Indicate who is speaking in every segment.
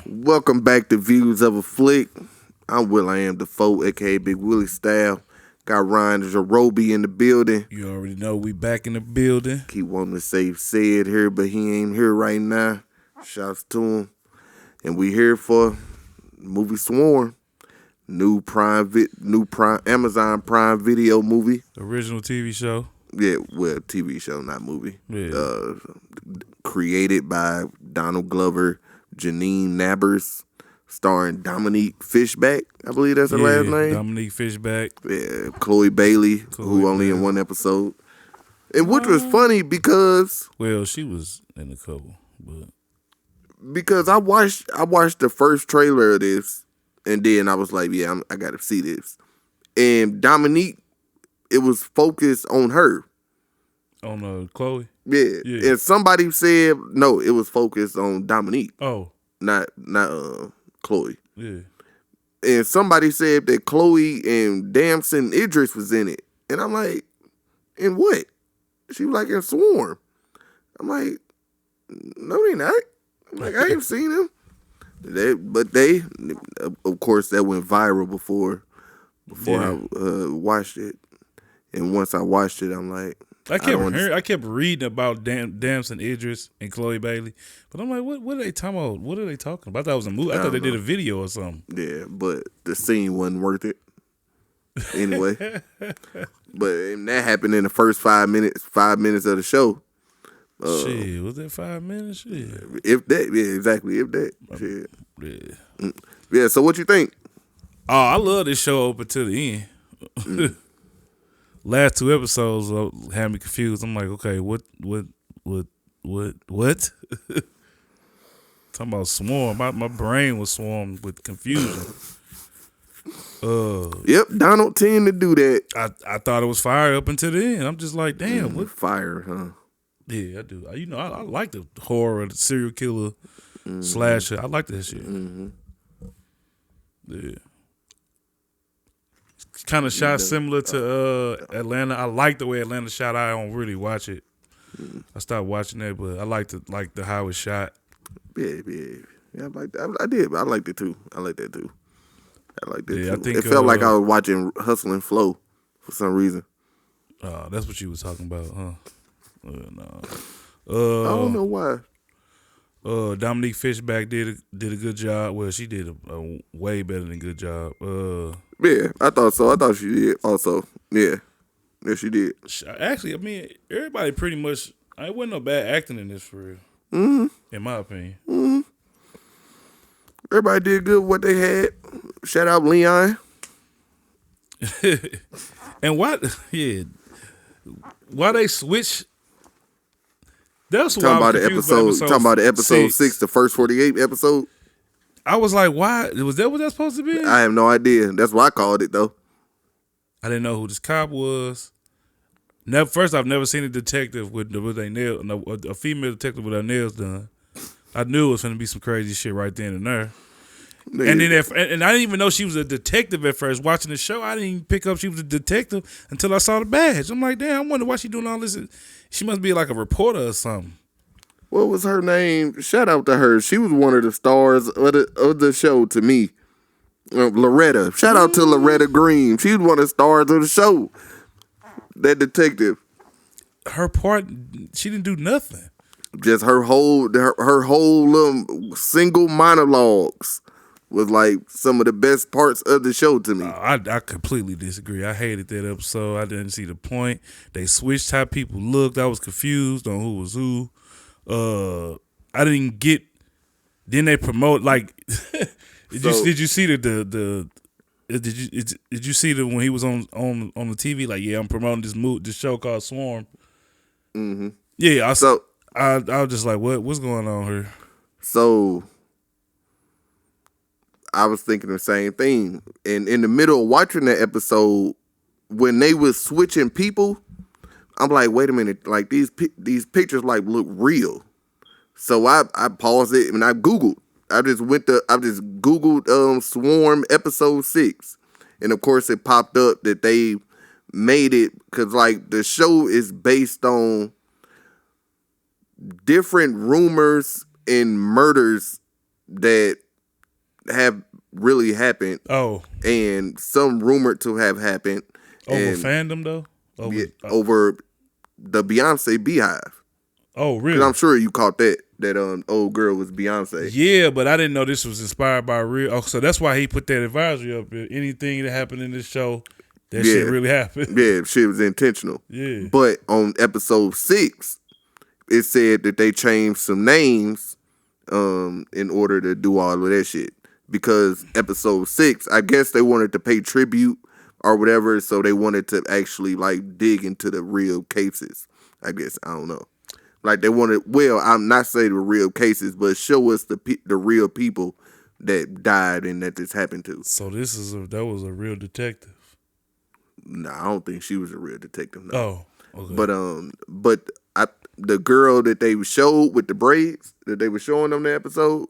Speaker 1: Welcome back to Views of a Flick. I'm Will I Am Defoe, aka Big Willie Style. Got Ryan Jarobi in the building.
Speaker 2: You already know we back in the building.
Speaker 1: Keep wanting to say it here, but he ain't here right now. Shouts to him. And we here for movie Swarm. New Amazon Prime Video movie.
Speaker 2: Original TV show.
Speaker 1: Yeah, well, TV show, not movie.
Speaker 2: Yeah.
Speaker 1: Created by Donald Glover, Janine Nabers, starring Dominique Fishback. I believe that's her last name.
Speaker 2: Dominique Fishback.
Speaker 1: Yeah, Chloe Bailey, who only in one episode. And which was funny because...
Speaker 2: Well, she was in a couple, but...
Speaker 1: Because I watched the first trailer of this, and then I was like, yeah, I got to see this. And Dominique, it was focused on her.
Speaker 2: On Chloe?
Speaker 1: Yeah. And somebody said, no, it was focused on Dominique.
Speaker 2: Oh.
Speaker 1: Not Chloe.
Speaker 2: Yeah.
Speaker 1: And somebody said that Chloe and Damson Idris was in it. And I'm like, in what? She was like, in Swarm. I'm like, no, they not. I'm like, I ain't seen them. But they, of course, that went viral before I watched it. And once I watched it, I'm like,
Speaker 2: I kept reading about Damson Idris and Chloe Bailey, but I'm like, what are they talking about? What are they talking about? I thought it was a movie. I thought they did a video or something.
Speaker 1: Yeah, but the scene wasn't worth it. Anyway, but that happened in the first 5 minutes of the show.
Speaker 2: Shit, was that 5 minutes? Shit.
Speaker 1: If that, yeah, exactly. If that, shit.
Speaker 2: Yeah.
Speaker 1: Yeah. So what you think?
Speaker 2: Oh, I love this show up until the end. Last two episodes had me confused. I'm like, okay, what? Talking about Swarm. My brain was swarmed with confusion.
Speaker 1: Yep, Donald tended to do that.
Speaker 2: I thought it was fire up until the end. I'm just like, damn, what
Speaker 1: fire, huh?
Speaker 2: Yeah, I do. I like the horror, the serial killer, slasher. I like that shit.
Speaker 1: Mm-hmm.
Speaker 2: Yeah. Kind of shot similar to Atlanta. I like the way Atlanta shot. I don't really watch it. I stopped watching that, but I like the how it's shot.
Speaker 1: Yeah. I like that. I did. I liked it too. I like that too.
Speaker 2: Yeah,
Speaker 1: too. It felt like I was watching Hustle and Flow for some reason.
Speaker 2: That's what you was talking about, huh? No.
Speaker 1: I don't know why.
Speaker 2: Dominique Fishback did a good job. Well, she did a way better than good job.
Speaker 1: Yeah, I thought so. I thought she did also. Yeah, she did.
Speaker 2: Actually, I mean, everybody pretty much. It wasn't no bad acting in this for real.
Speaker 1: Mm-hmm.
Speaker 2: In my opinion.
Speaker 1: Mm-hmm. Everybody did good with what they had. Shout out Leon.
Speaker 2: And why? Yeah, why they switch? That's
Speaker 1: talking about the episode. Talking about the episode 6, the first 48 episode.
Speaker 2: I was like, why? Was that what that's supposed to be?
Speaker 1: I have no idea. That's what I called it, though.
Speaker 2: I didn't know who this cop was. First, I've never seen a detective with their nails, a female detective with her nails done. I knew it was going to be some crazy shit right then and there. Yeah. And then, and I didn't even know she was a detective at first. Watching the show, I didn't even pick up she was a detective until I saw the badge. I'm like, damn, I wonder why she doing all this. She must be like a reporter or something.
Speaker 1: What was her name? Shout out to her. She was one of the stars of the show to me. Loretta. Shout out to Loretta Green. She was one of the stars of the show. That detective.
Speaker 2: Her part, she didn't do nothing.
Speaker 1: Just her whole single monologues was like some of the best parts of the show to me.
Speaker 2: I completely disagree. I hated that episode. I didn't see the point. They switched how people looked. I was confused on who was who. I didn't get. Then they promote like. Did you see the did you see when he was on the TV like, yeah, I'm promoting this show called Swarm.
Speaker 1: Mm-hmm.
Speaker 2: Yeah. I was just like, what's going on here?
Speaker 1: So I was thinking the same thing, and in the middle of watching that episode, when they was switching people, I'm like, wait a minute, like these pictures like look real. So I paused it and I Googled. I just Googled Swarm episode 6, and of course it popped up that they made it because like the show is based on different rumors and murders that have really happened.
Speaker 2: Oh,
Speaker 1: And some rumored to have happened.
Speaker 2: over
Speaker 1: And
Speaker 2: fandom though.
Speaker 1: over the Beyonce Beehive.
Speaker 2: Oh, really?
Speaker 1: Because I'm sure you caught that old girl was Beyonce.
Speaker 2: Yeah, but I didn't know this was inspired by real. Oh, so that's why he put that advisory up. Anything that happened in this show, that shit really happened.
Speaker 1: Yeah, shit was intentional.
Speaker 2: Yeah.
Speaker 1: But on episode 6, it said that they changed some names in order to do all of that shit. Because episode 6, I guess they wanted to pay tribute or whatever, so they wanted to actually like dig into the real cases. I guess, I don't know. Like they wanted, well, I'm not saying the real cases, but show us the real people that died and that this happened to.
Speaker 2: So that was a real detective.
Speaker 1: No, I don't think she was a real detective. No.
Speaker 2: Oh, okay.
Speaker 1: But the girl that they showed with the braids that they were showing on the episode,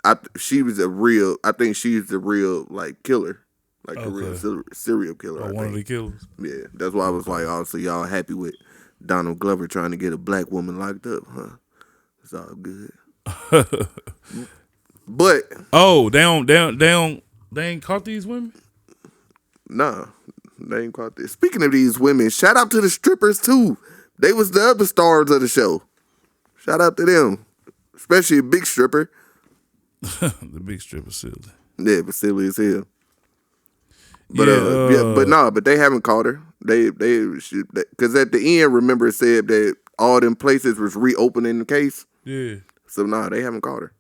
Speaker 1: I think she's the real like killer, like the real serial killer.
Speaker 2: Or one of the killers.
Speaker 1: Yeah, that's why I was like, oh, so y'all happy with Donald Glover trying to get a black woman locked up, huh? It's all good. But
Speaker 2: they ain't caught these women?
Speaker 1: Nah, they ain't caught this. Speaking of these women, shout out to the strippers too. They was the other stars of the show. Shout out to them, especially a big stripper.
Speaker 2: The big stripper silly.
Speaker 1: Yeah, but silly as hell. But but they haven't caught her. They because at the end, remember, it said that all them places was reopening the case.
Speaker 2: Yeah.
Speaker 1: So they haven't caught her.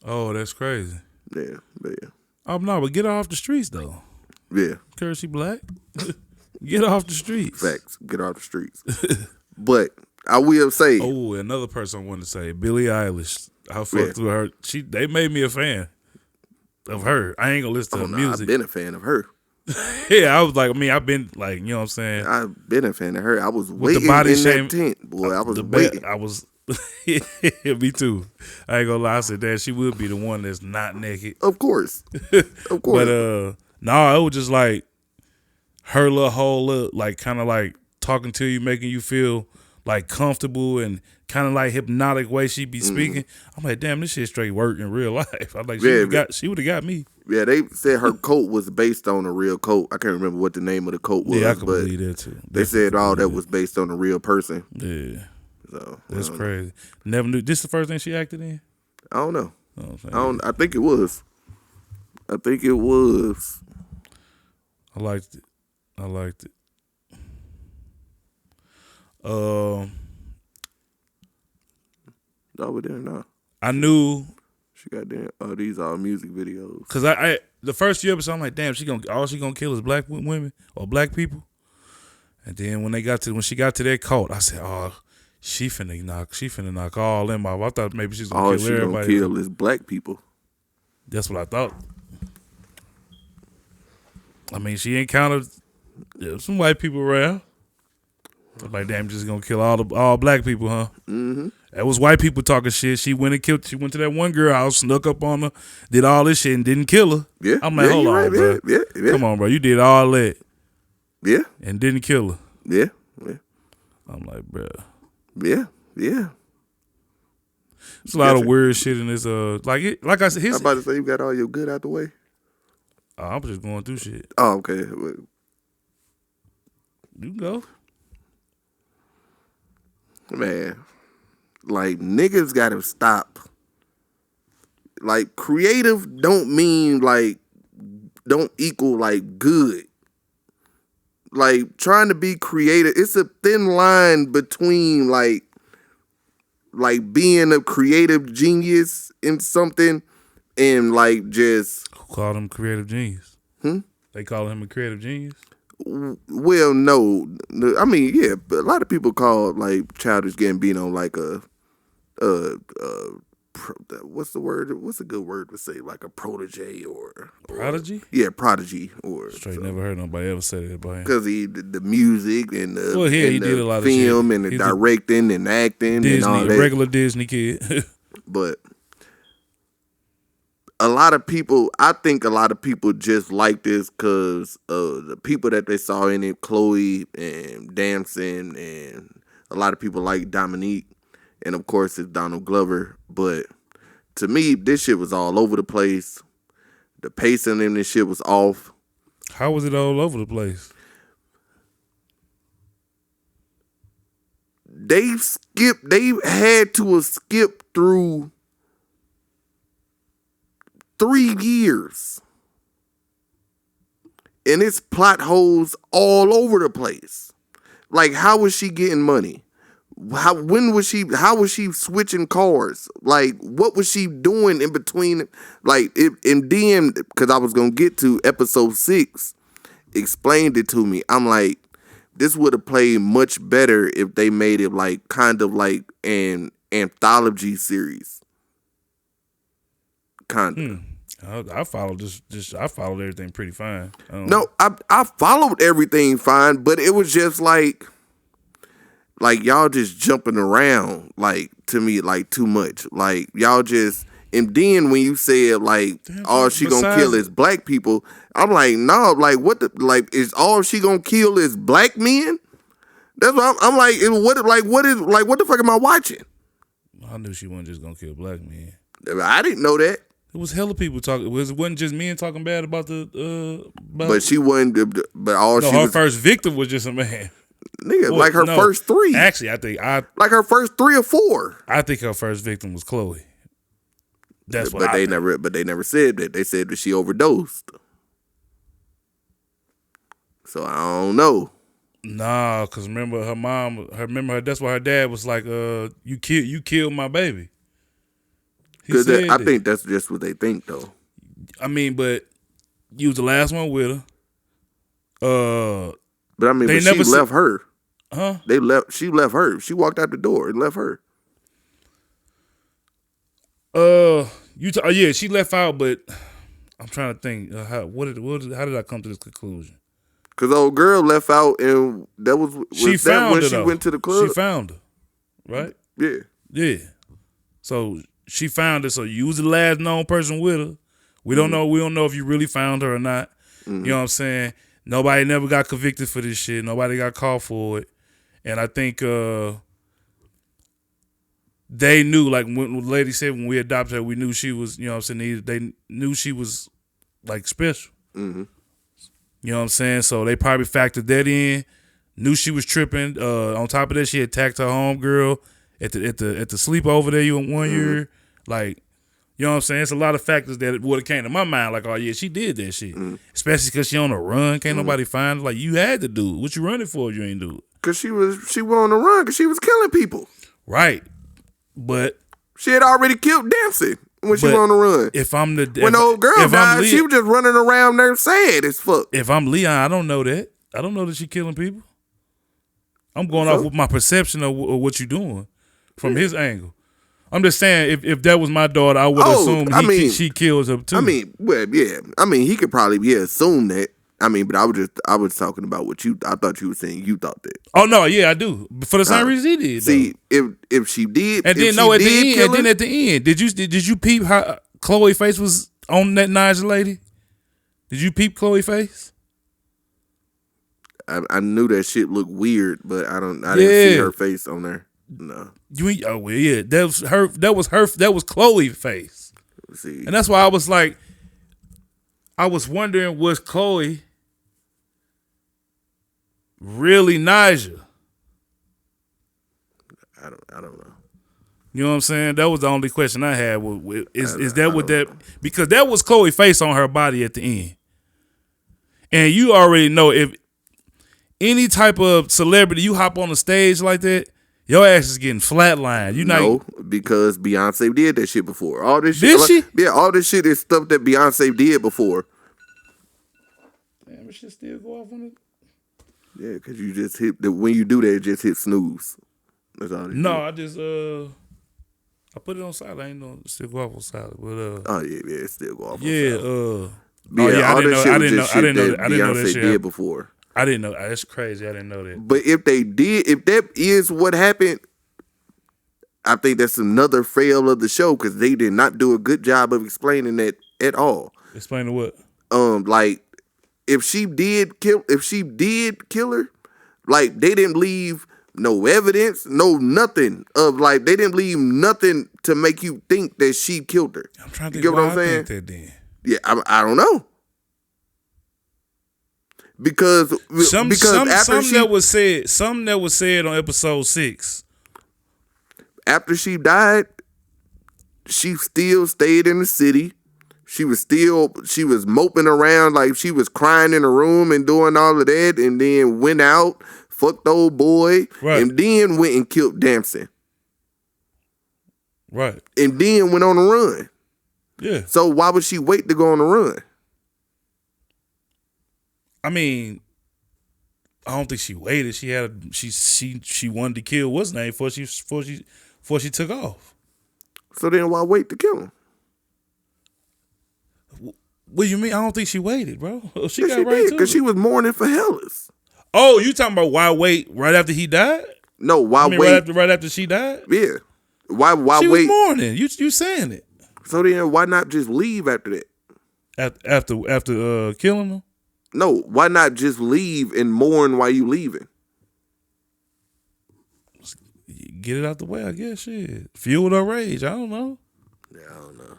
Speaker 2: Oh, that's crazy.
Speaker 1: Yeah, but yeah.
Speaker 2: Oh no, but get her off the streets though.
Speaker 1: Yeah.
Speaker 2: Cause she black. Get her off the streets.
Speaker 1: Facts. Get her off the streets. But I will say.
Speaker 2: Oh, another person I wanted to say, Billie Eilish. I fucked with her. They made me a fan of her. I ain't gonna listen to her music.
Speaker 1: I've been a fan of her.
Speaker 2: Yeah, I was like, I've been like, you know what I'm saying?
Speaker 1: I've been a fan of her. I was waiting
Speaker 2: the body
Speaker 1: in
Speaker 2: shame,
Speaker 1: that tent, boy. I was waiting.
Speaker 2: I was, me too. I ain't gonna lie. I said that she would be the one that's not naked.
Speaker 1: Of course. Of course.
Speaker 2: But, no, it was just like her little whole look, like kind of like talking to you, making you feel like comfortable and kind of like hypnotic way she be speaking. I'm like, damn, this shit straight work in real life. I'm like, she would have got me.
Speaker 1: Yeah, they said her coat was based on a real coat. I can't remember what the name of the coat was.
Speaker 2: Yeah, I can believe that too.
Speaker 1: They said all that was based on a real person.
Speaker 2: Yeah.
Speaker 1: So
Speaker 2: that's crazy. Never knew. This the first thing she acted in?
Speaker 1: I don't know. I think it was. I
Speaker 2: liked it.
Speaker 1: Over there now.
Speaker 2: I knew
Speaker 1: she got there. Oh, these are music videos.
Speaker 2: Cause I the first few episodes, I'm like, damn, she gonna kill is black women or black people. And then when she got to that cult, I said, oh, she finna knock all them off. I thought maybe she's gonna kill everybody.
Speaker 1: All she gonna kill is black people.
Speaker 2: That's what I thought. I mean, she encountered some white people around. I'm like, damn, just gonna kill all black people, huh?
Speaker 1: Mm-hmm.
Speaker 2: That was white people talking shit. She went to that one girl house, snuck up on her, did all this shit and didn't kill her.
Speaker 1: Yeah.
Speaker 2: I'm like, hold on, bro.
Speaker 1: Yeah.
Speaker 2: Come on, bro. You did all that.
Speaker 1: Yeah.
Speaker 2: And didn't kill her.
Speaker 1: Yeah.
Speaker 2: I'm like, bro.
Speaker 1: Yeah.
Speaker 2: There's a lot of weird shit in this. Like I said,
Speaker 1: I'm about to say, you got all your good out the way.
Speaker 2: I'm just going through shit.
Speaker 1: Oh, okay.
Speaker 2: You can go.
Speaker 1: Man, like niggas gotta stop. Like creative don't equal like good. Like trying to be creative, it's a thin line between like being a creative genius in something and like just
Speaker 2: who called him creative genius? They call him a creative genius?
Speaker 1: Well, no. I mean, yeah, but a lot of people call like Childish Gambino like what's the word? What's a good word to say? Like a protege or
Speaker 2: prodigy?
Speaker 1: Yeah, prodigy or
Speaker 2: straight. Never heard nobody ever say that about him.
Speaker 1: Because the music and the
Speaker 2: he did a lot of
Speaker 1: film
Speaker 2: shit.
Speaker 1: and the directing and acting
Speaker 2: Disney,
Speaker 1: and all that.
Speaker 2: Regular Disney kid.
Speaker 1: But I think a lot of people just like this because the people that they saw in it, Chloe and Damson, and a lot of people like Dominique, and of course it's Donald Glover. But to me, this shit was all over the place. The pacing in this shit was off.
Speaker 2: How was it all over the place?
Speaker 1: They had to skip through 3 years. And it's plot holes all over the place. Like, how was she getting money? How was she switching cars? Like, what was she doing in between? Like, and then, because I was going to get to episode 6, explained it to me. I'm like, this would have played much better if they made it like kind of like an anthology series. Kind of.
Speaker 2: I followed I followed everything pretty fine.
Speaker 1: No, I followed everything fine, but it was just like y'all just jumping around, like, to me, like, too much. Like, y'all just, and then when you said like, all she gonna kill is black people, I'm like, no, like, what the, like, is all she gonna kill is black men? That's what I'm like, what the fuck am I watching?
Speaker 2: I knew she wasn't just gonna kill black men.
Speaker 1: I didn't know that.
Speaker 2: It was hella people talking. It wasn't just men talking bad about the.
Speaker 1: But she wasn't. But all
Speaker 2: no,
Speaker 1: she
Speaker 2: her
Speaker 1: was,
Speaker 2: first victim was just a man.
Speaker 1: Nigga, well, like her first 3.
Speaker 2: Actually, like
Speaker 1: her first 3 or 4.
Speaker 2: I think her first victim was Chloe. That's what.
Speaker 1: But they never said that. They said that she overdosed. So I don't know.
Speaker 2: Nah, cause remember her mom. That's why her dad was like, you killed my baby."
Speaker 1: Because I think that's just what they think, though.
Speaker 2: I mean, but you was the last one with her.
Speaker 1: But I mean, she left her.
Speaker 2: Huh?
Speaker 1: She left her. She walked out the door and left her.
Speaker 2: Yeah, she left out, but I'm trying to think. How did I come to this conclusion?
Speaker 1: Because old girl left out, and that was when she went to the club.
Speaker 2: She found her, right?
Speaker 1: Yeah.
Speaker 2: Yeah. So she found her. So you was the last known person with her. We don't know. We don't know if you really found her or not. Mm-hmm. You know what I'm saying? Nobody never got convicted for this shit. Nobody got caught for it. And I think they knew, like when the lady said when we adopted her, we knew she was, you know what I'm saying, they knew she was like special. Mm-hmm. You know what I'm saying? So they probably factored that in, knew she was tripping. On top of that, she attacked her homegirl at the sleepover there one year. Like, you know what I'm saying? It's a lot of factors that would have came to my mind. Like, oh yeah, she did that shit. Especially because she on a run. Can't nobody find her. Like, you had to do it. What you running for if you ain't do it?
Speaker 1: Because she went on the run because she was killing people.
Speaker 2: Right. But
Speaker 1: she had already killed Dempsey when she went on the run. When the old girl died, she was just running around there sad as fuck.
Speaker 2: If I'm Leon, I don't know that. I don't know that she killing people. I'm going off with my perception of what you doing from his angle. I'm just saying, if that was my daughter, I would assume she kills her too.
Speaker 1: I mean, well, yeah. I mean, he could probably assume that. I mean, but I was talking about what I thought you were saying. You thought that.
Speaker 2: Oh no, yeah, I do. For the same reason he did.
Speaker 1: See, if she did,
Speaker 2: and then at the end, did you peep how Chloe's face was on that Naja lady? Did you peep Chloe's face?
Speaker 1: I knew that shit looked weird, but I didn't see her face on there. No.
Speaker 2: Oh well, yeah, that was Chloe's face. See. And that's why I was like, I was wondering, was Chloe really Naja?
Speaker 1: I don't know.
Speaker 2: You know what I'm saying? That was the only question I had. Is that what that? Because that was Chloe's face on her body at the end, and you already know if any type of celebrity you hop on the stage like that, your ass is getting flatlined.
Speaker 1: Because Beyonce did that shit before. All this
Speaker 2: shit. Did she?
Speaker 1: Yeah, all this shit is stuff that Beyonce did before.
Speaker 2: Damn, it should still go off on it.
Speaker 1: Yeah, because you just hit when you do that, it just hit snooze. That's all.
Speaker 2: I just I put it on silent. I ain't know it still go off on silent, but
Speaker 1: oh yeah, it still go off.
Speaker 2: Yeah,
Speaker 1: on silent. I didn't know that shit did before.
Speaker 2: I didn't know. That's crazy. I didn't know that.
Speaker 1: But if that is what happened, I think that's another fail of the show because they did not do a good job of explaining that at all.
Speaker 2: Explaining what?
Speaker 1: Like if she did kill her, like they didn't leave no evidence, no nothing of like they didn't leave nothing to make you think that she killed her.
Speaker 2: I'm trying to think why I think that then.
Speaker 1: Yeah, I don't know. Because after
Speaker 2: something that was said on episode 6.
Speaker 1: After she died, she still stayed in the city. She was moping around like she was crying in a room and doing all of that, and then went out, fucked old boy,
Speaker 2: right.
Speaker 1: and then went and killed Damson.
Speaker 2: Right.
Speaker 1: And then went on a run.
Speaker 2: Yeah.
Speaker 1: So why would she wait to go on a run?
Speaker 2: I mean, I don't think she waited. She wanted to kill what's name before she took off.
Speaker 1: So then why wait to kill him?
Speaker 2: What do you mean? I don't think she waited, bro. She
Speaker 1: Yes,
Speaker 2: got
Speaker 1: she
Speaker 2: right
Speaker 1: did,
Speaker 2: to
Speaker 1: because
Speaker 2: it.
Speaker 1: she was mourning for Hellas.
Speaker 2: Oh, you talking about why wait right after he died?
Speaker 1: No, why wait?
Speaker 2: Right after she died?
Speaker 1: Yeah. Why
Speaker 2: she
Speaker 1: wait?
Speaker 2: Was mourning. You saying it?
Speaker 1: So then why not just leave after that?
Speaker 2: After killing him?
Speaker 1: No, why not just leave and mourn while you leaving?
Speaker 2: Get it out the way, I guess. Shit, fuel her rage. I don't know.
Speaker 1: Yeah, I don't know.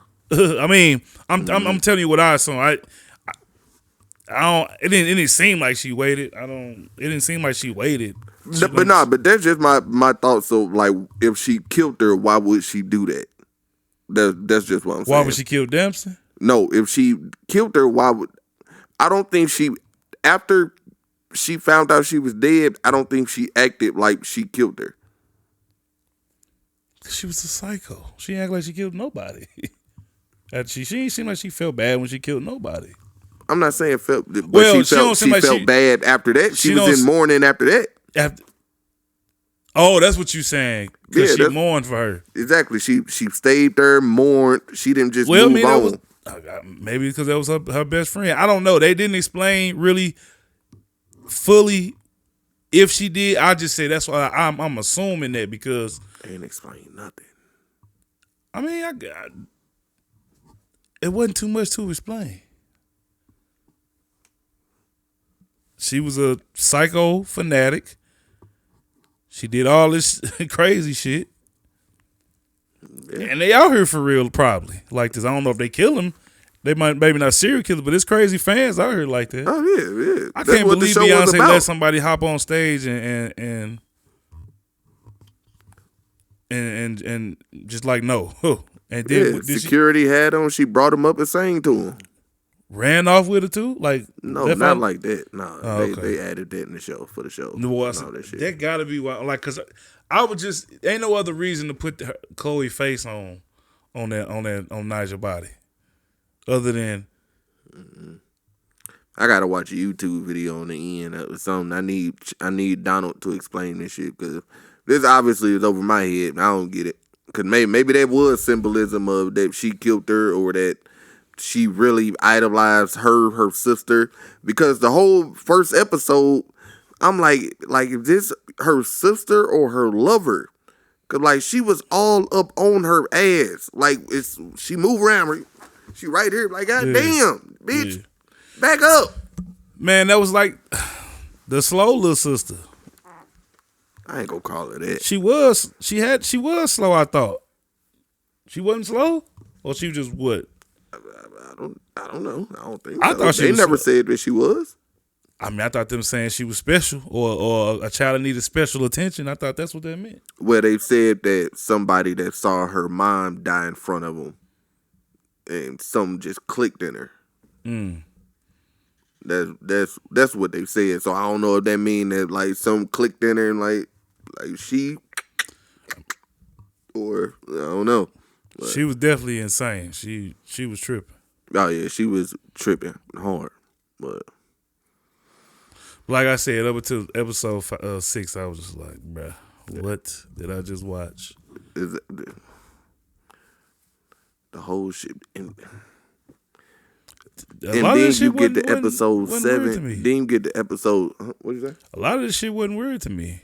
Speaker 2: I mean, I'm telling you what I saw. I don't. It didn't seem like she waited. It didn't seem like she waited.
Speaker 1: But that's just my thoughts. So like, if she killed her, why would she do that? That's just what I'm saying.
Speaker 2: Why would she kill Dempsey?
Speaker 1: No, if she killed her, why would? I don't think after she found out she was dead, I don't think she acted like she killed her.
Speaker 2: She was a psycho. She acted like she killed nobody. She didn't seem like she felt bad when she killed nobody.
Speaker 1: I'm not saying felt, but she felt bad after that. She was in mourning after that.
Speaker 2: Oh, that's what you saying. Because she mourned for her.
Speaker 1: Exactly. She stayed there, mourned. She didn't just move on.
Speaker 2: Maybe because that was her best friend. I don't know. They didn't explain really fully if she did. I just say that's why I'm assuming that because
Speaker 1: they didn't explain nothing.
Speaker 2: I mean, it wasn't too much to explain. She was a psycho fanatic. She did all this crazy shit. Yeah. And they out here for real, probably. Like this. I don't know if they kill him. They might maybe not serial killers, but it's crazy fans out here like that.
Speaker 1: Oh, yeah.
Speaker 2: I can't believe Beyonce let somebody hop on stage and just like no. And then
Speaker 1: security had on, she brought him up and sang to him.
Speaker 2: Ran off with it too? Like
Speaker 1: no, not like that. No, they added that in the show for the show.
Speaker 2: Well, that gotta be why. Like, cause I would just ain't no other reason to put Chloe face on Nigel's body, other than.
Speaker 1: I gotta watch a YouTube video on the end. That was something I need Donald to explain this shit because this obviously is over my head. And I don't get it because maybe that was symbolism of that she killed her or that. She really idolized her sister because the whole first episode, I'm like, is this her sister or her lover? Cause like she was all up on her ass. Like she moved around, she right here. Like God damn, bitch, back up.
Speaker 2: Man, that was like the slow little sister.
Speaker 1: I ain't gonna call her that.
Speaker 2: She was slow. I thought she wasn't slow, or she was just what.
Speaker 1: I don't know. I don't think
Speaker 2: I
Speaker 1: so.
Speaker 2: thought
Speaker 1: they never said that she was.
Speaker 2: I mean, I thought them saying she was special or a child that needed special attention. I thought that's what that meant.
Speaker 1: Well, they said that somebody that saw her mom die in front of them and something just clicked in her. That's what they said. So I don't know if that mean that like something clicked in her and like she or I don't know. But
Speaker 2: she was definitely insane. She was tripping.
Speaker 1: Oh yeah, she was tripping hard. But
Speaker 2: like I said, up until episode 6, I was just like, bruh, what did I just watch?
Speaker 1: The whole shit. And then you get to episode 7. Then you get to episode. What did you say?
Speaker 2: A lot of this shit wasn't weird to me.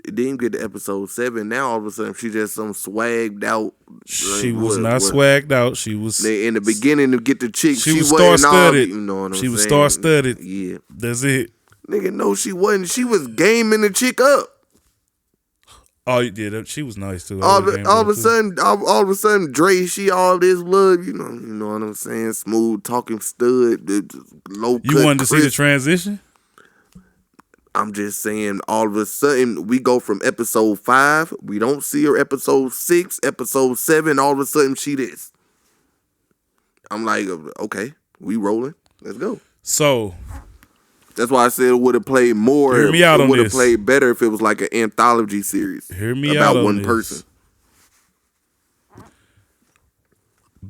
Speaker 1: Then you get to episode 7. Now all of a sudden she just some swagged out.
Speaker 2: She was not swagged out. She was
Speaker 1: in the beginning to get the chick.
Speaker 2: She was star studded.
Speaker 1: You know what I'm saying?
Speaker 2: She was star studded.
Speaker 1: Yeah,
Speaker 2: that's it.
Speaker 1: Nigga, no, she wasn't. She was gaming the chick up.
Speaker 2: Oh, yeah, she was nice too.
Speaker 1: All of a sudden, Dre, she all this love, you know what I'm saying? Smooth talking stud, low cut.
Speaker 2: You wanted to see the transition?
Speaker 1: I'm just saying, all of a sudden, we go from episode 5, we don't see her episode 6, episode 7, all of a sudden, she this. I'm like, okay, we rolling. Let's go.
Speaker 2: So
Speaker 1: that's why I said it would have played more.
Speaker 2: Hear me out on this.
Speaker 1: It would have played better if it was like an anthology series.
Speaker 2: Hear me
Speaker 1: about
Speaker 2: out on
Speaker 1: one
Speaker 2: this.
Speaker 1: person.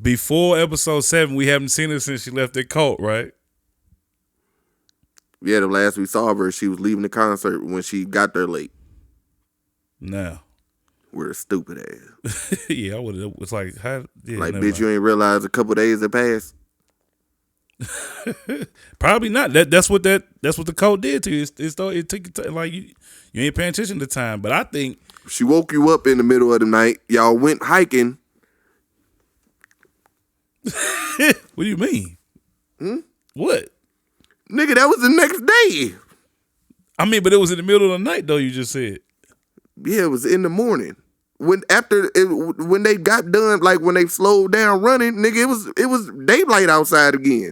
Speaker 2: Before episode 7, we haven't seen her since she left that cult, right?
Speaker 1: Yeah, the last we saw of her, she was leaving the concert when she got there late.
Speaker 2: Now.
Speaker 1: With her stupid ass.
Speaker 2: Yeah, I would have. It's like, how? Yeah,
Speaker 1: like, bitch, you ain't realized a couple days had passed?
Speaker 2: Probably not. That's what the cult did to you. It took you like you ain't paying attention to time. But I think
Speaker 1: she woke you up in the middle of the night. Y'all went hiking.
Speaker 2: What do you mean? What?
Speaker 1: Nigga, that was the next day.
Speaker 2: I mean, but it was in the middle of the night, though. You just said.
Speaker 1: Yeah, it was in the morning. When they got done, like when they slowed down running, nigga, it was daylight outside again.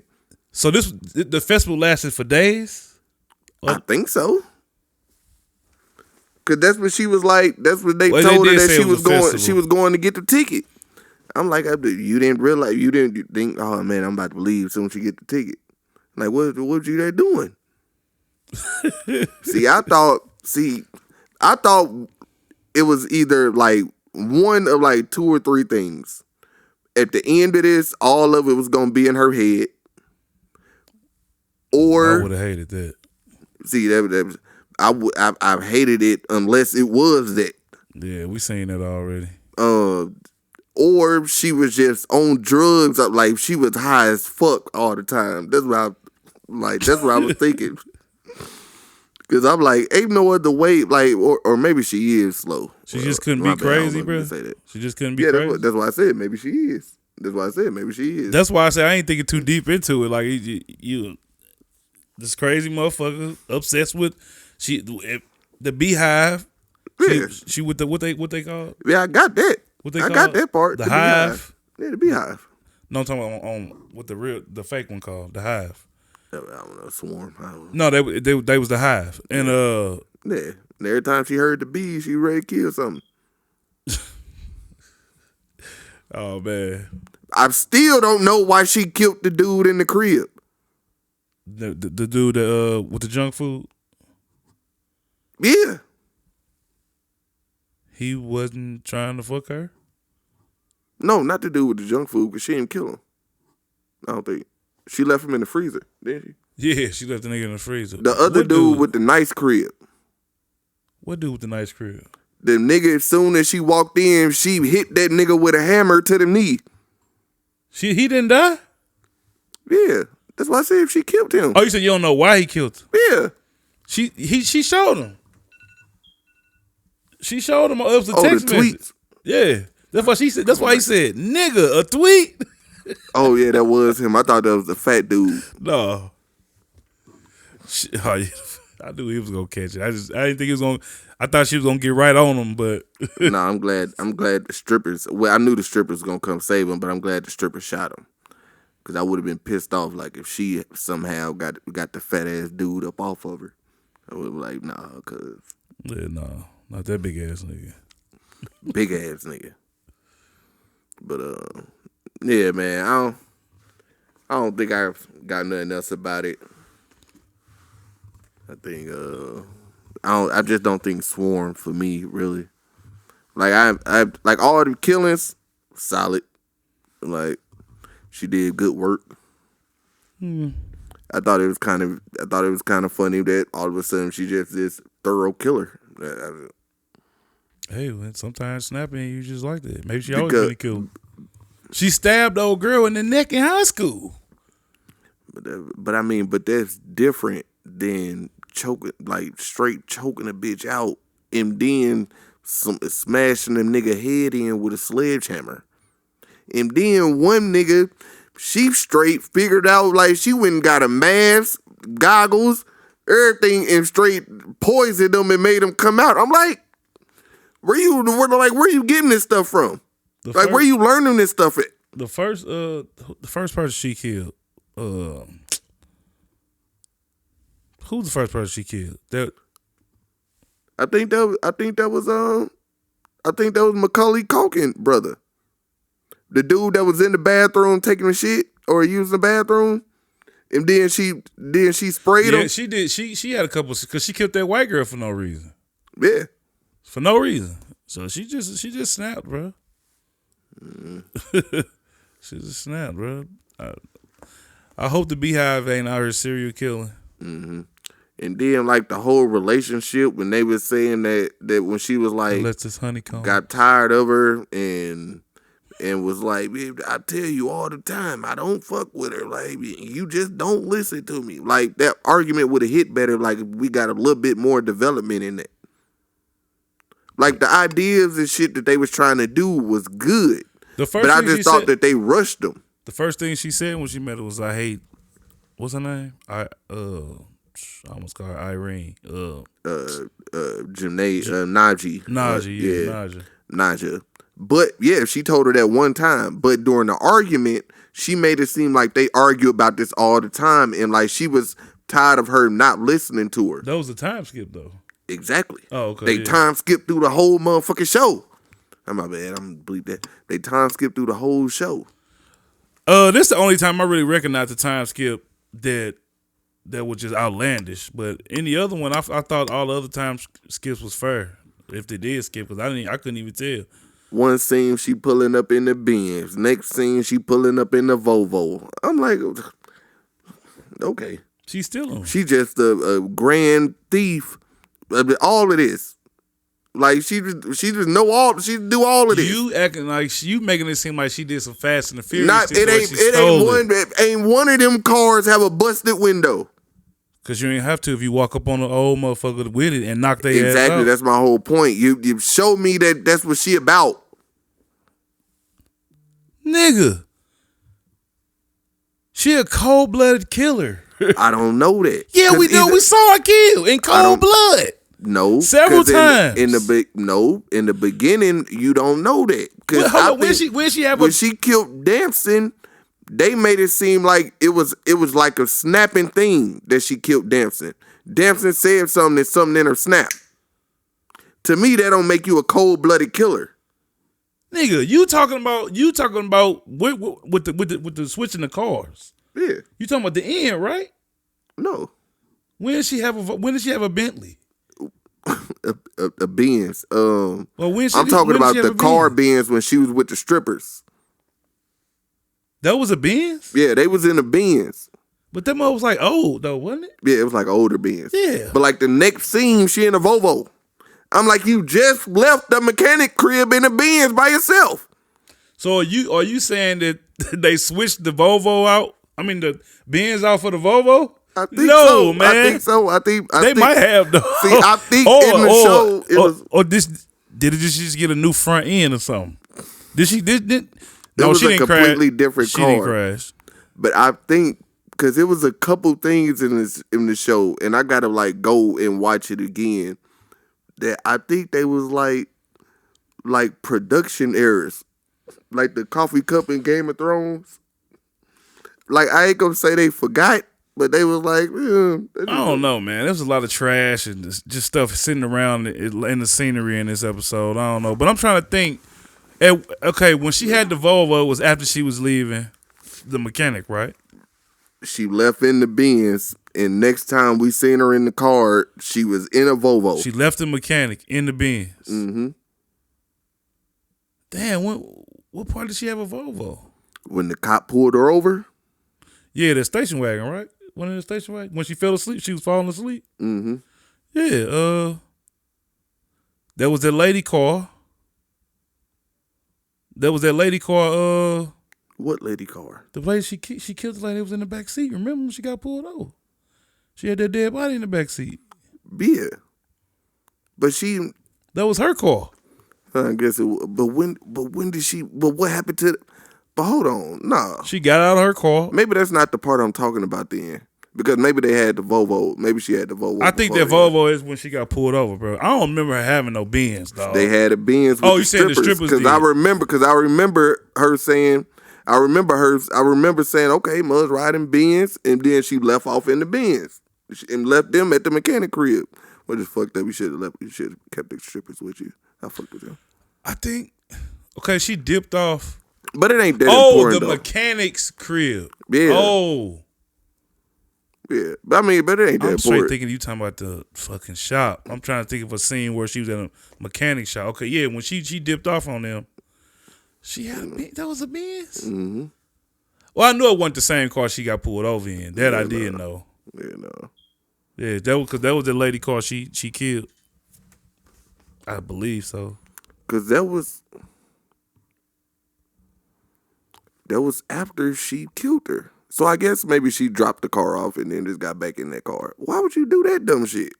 Speaker 2: So the festival lasted for days?
Speaker 1: I think so. Cause that's what she was like. That's what they told her that she was going. Festival. She was going to get the ticket. I'm like, you didn't realize. You didn't think. Oh man, I'm about to leave as soon as she get the ticket. Like, what you there doing? I thought it was either like one of like 2 or 3 things. At the end of this, all of it was gonna be in her head. Or
Speaker 2: I would have hated that.
Speaker 1: See, I hated it unless it was that.
Speaker 2: Yeah, we seen that already.
Speaker 1: Or she was just on drugs, like she was high as fuck all the time. That's what I was thinking. Cause I'm like, ain't no other way, like, or maybe she is slow.
Speaker 2: She just couldn't be crazy, bro. She just couldn't be crazy.
Speaker 1: That's why I said maybe she is. That's why I said maybe she is.
Speaker 2: That's why I said I ain't thinking too deep into it. Like you this crazy motherfucker obsessed with the beehive.
Speaker 1: Yeah.
Speaker 2: She with the what they call?
Speaker 1: Yeah, I got that.
Speaker 2: What they
Speaker 1: I
Speaker 2: call
Speaker 1: got that part.
Speaker 2: The hive.
Speaker 1: Yeah, the beehive.
Speaker 2: No, I'm talking about on what the fake one called, the hive.
Speaker 1: I don't know, swarm.
Speaker 2: No, they was the hive, and
Speaker 1: yeah. And every time she heard the bees, she ready to kill something.
Speaker 2: Oh man,
Speaker 1: I still don't know why she killed the dude in the crib.
Speaker 2: The dude with the junk food.
Speaker 1: Yeah.
Speaker 2: He wasn't trying to fuck her?
Speaker 1: No, not the dude with the junk food, because she didn't kill him. I don't think. She left him in the freezer, didn't she?
Speaker 2: Yeah, she left the nigga in the freezer.
Speaker 1: The other dude with the nice crib.
Speaker 2: What dude with the nice crib?
Speaker 1: The nigga, as soon as she walked in, she hit that nigga with a hammer to the knee.
Speaker 2: He didn't die?
Speaker 1: Yeah. That's why I said if she killed him.
Speaker 2: Oh, you said you don't know why he killed him?
Speaker 1: Yeah.
Speaker 2: She showed him. She showed him. It was a text
Speaker 1: the
Speaker 2: message.
Speaker 1: tweets.
Speaker 2: Yeah. That's why she said. That's why he said, "Nigga, a tweet."
Speaker 1: Oh yeah, that was him. I thought that was the fat dude.
Speaker 2: No. Oh, yeah. I knew he was gonna catch it. I didn't think he was gonna. I thought she was gonna get right on him, but
Speaker 1: nah, I'm glad the strippers. Well, I knew the strippers was gonna come save him, but I'm glad the strippers shot him. Cause I would have been pissed off, like if she somehow got the fat ass dude up off of her. I would be like, nah, cause
Speaker 2: yeah, no, not that big ass nigga.
Speaker 1: Big ass nigga. But yeah, man, I don't think I've got nothing else about it. I think I just don't think Swarm for me really. Like I like all the killings, solid. Like she did good work. I thought it was kind of funny that all of a sudden she just this thorough killer.
Speaker 2: Hey, sometimes snapping you just like that. Maybe she always gonna kill. She stabbed the old girl in the neck in high school.
Speaker 1: But that's different than choking, like straight choking a bitch out and then smashing a nigga head in with a sledgehammer. And then one nigga, she straight figured out, like she went and got a mask, goggles, everything, and straight poisoned them and made them come out. I'm like, Where you getting this stuff from? Where you learning this stuff at?
Speaker 2: The first person she killed. Who's the first person she killed?
Speaker 1: I think that was Macaulay Culkin brother. The dude that was in the bathroom taking a shit or using the bathroom. And then she sprayed him.
Speaker 2: Yeah, she did. She had a couple because she killed that white girl for no reason.
Speaker 1: Yeah.
Speaker 2: For no reason. So she just snapped, bro. She just snapped, bro. I hope the Beehive ain't out here serial killing.
Speaker 1: Mm-hmm. And then like the whole relationship when they was saying that when she was like
Speaker 2: Alexis Honeycomb
Speaker 1: got tired of her and was like, I tell you all the time, I don't fuck with her. Like, you just don't listen to me. Like, that argument would have hit better, like, if we got a little bit more development in it. Like, the ideas and shit that they was trying to do was good. But I just thought that they rushed them.
Speaker 2: The first thing she said when she met her was, I hate, what's her name? I almost called her Irene.
Speaker 1: Naji. Naja. But yeah, she told her that one time. But during the argument, she made it seem like they argue about this all the time, and like she was tired of her not listening to her.
Speaker 2: That was a time skip, though.
Speaker 1: Exactly.
Speaker 2: Oh, okay.
Speaker 1: They time skipped through the whole motherfucking show. Oh, my bad. I'm gonna bleep that. They time skipped through the whole show.
Speaker 2: This is the only time I really recognize the time skip that was just outlandish. But any other one, I thought all the other time skips was fair. If they did skip, because I couldn't even tell.
Speaker 1: One scene she pulling up in the Benz. Next scene she pulling up in the Volvo. I'm like, okay.
Speaker 2: She's still on.
Speaker 1: She just a grand thief. All of this. Like she just know all. She do all of this.
Speaker 2: You acting like you making it seem like she did some Fast and the Furious.
Speaker 1: Ain't one of them cars have a busted window.
Speaker 2: Cause you ain't have to if you walk up on an old motherfucker with it and knock their ass out.
Speaker 1: Exactly, that's my whole point. You show me that's what she about.
Speaker 2: Nigga. She a cold-blooded killer.
Speaker 1: I don't know that.
Speaker 2: Yeah, we know. We saw her kill in cold blood.
Speaker 1: No.
Speaker 2: Several times.
Speaker 1: In the beginning, you don't know that.
Speaker 2: When
Speaker 1: she killed Damson, they made it seem like it was like a snapping thing that she killed Damson. Damson said something in her snap. To me, that don't make you a cold-blooded killer.
Speaker 2: Nigga, you talking about with the switching the cars.
Speaker 1: Yeah.
Speaker 2: You talking about the end, right?
Speaker 1: No.
Speaker 2: When did she have a Bentley?
Speaker 1: a Benz.
Speaker 2: I'm
Speaker 1: talking about the car Benz when she was with the strippers.
Speaker 2: That was a Benz?
Speaker 1: Yeah, they was in a Benz.
Speaker 2: But that mother was like old though, wasn't it?
Speaker 1: Yeah, it was like older Benz.
Speaker 2: Yeah.
Speaker 1: But like the next scene, she in a Volvo. I'm like, you just left the mechanic crib in a Benz by yourself.
Speaker 2: So are you saying that they switched the Volvo out? I mean the Benz out for the Volvo?
Speaker 1: I think so, man. I think so. I think
Speaker 2: they might have though.
Speaker 1: See, I think in the show it was.
Speaker 2: Or did it just get a new front end or something? Did she?
Speaker 1: No, she didn't crash. Completely different car.
Speaker 2: She didn't crash.
Speaker 1: But I think because it was a couple things in the show, and I gotta like go and watch it again. That I think they was like production errors, like the coffee cup in Game of Thrones. Like I ain't gonna say they forgot, but they was like,
Speaker 2: I don't know, man. There was a lot of trash and just stuff sitting around in the scenery in this episode. I don't know, but I'm trying to think. Okay, when she had the Volvo, it was after she was leaving the mechanic, right?
Speaker 1: She left in the Benz, and next time we seen her in the car, she was in a Volvo.
Speaker 2: She left the mechanic in the Benz.
Speaker 1: Mm-hmm.
Speaker 2: Damn, what part did she have a Volvo?
Speaker 1: When the cop pulled her over?
Speaker 2: Yeah, the station wagon, right? One of the station wagon. When she fell asleep, she was falling asleep.
Speaker 1: Mm-hmm.
Speaker 2: Yeah, that was that lady car. That was that lady car,
Speaker 1: What lady car?
Speaker 2: The lady she killed the lady that was in the back seat. Remember when she got pulled over? She had that dead body in the back seat.
Speaker 1: Yeah. But
Speaker 2: that was her car.
Speaker 1: I guess but when did she what happened to but hold on. Nah.
Speaker 2: She got out of her car.
Speaker 1: Maybe that's not the part I'm talking about then. Because maybe they had the Volvo. Maybe she had the Volvo.
Speaker 2: I think that Volvo is when she got pulled over, bro. I don't remember her having no Benz, dog.
Speaker 1: They had a Benz with the strippers.
Speaker 2: The strippers
Speaker 1: Because I remember her saying, I remember saying, okay, Mud's riding Benz, and then she left off in the Benz and left them at the mechanic crib. What is fucked up? You should have kept the strippers with you. I fucked with them.
Speaker 2: I think, okay, she dipped off.
Speaker 1: But it ain't that important, though.
Speaker 2: Mechanic's crib.
Speaker 1: Yeah.
Speaker 2: Oh.
Speaker 1: Yeah, but it ain't that important.
Speaker 2: I'm straight thinking you talking about the fucking shop. I'm trying to think of a scene where she was in a mechanic shop. Okay, yeah, when she dipped off on them, she had that was a Benz.
Speaker 1: Mm-hmm.
Speaker 2: Well, I knew it wasn't the same car she got pulled over in. That I did know.
Speaker 1: Yeah, no.
Speaker 2: Yeah, that was the lady car she killed. I believe so.
Speaker 1: Cause that was after she killed her. So I guess maybe she dropped the car off and then just got back in that car. Why would you do that dumb shit?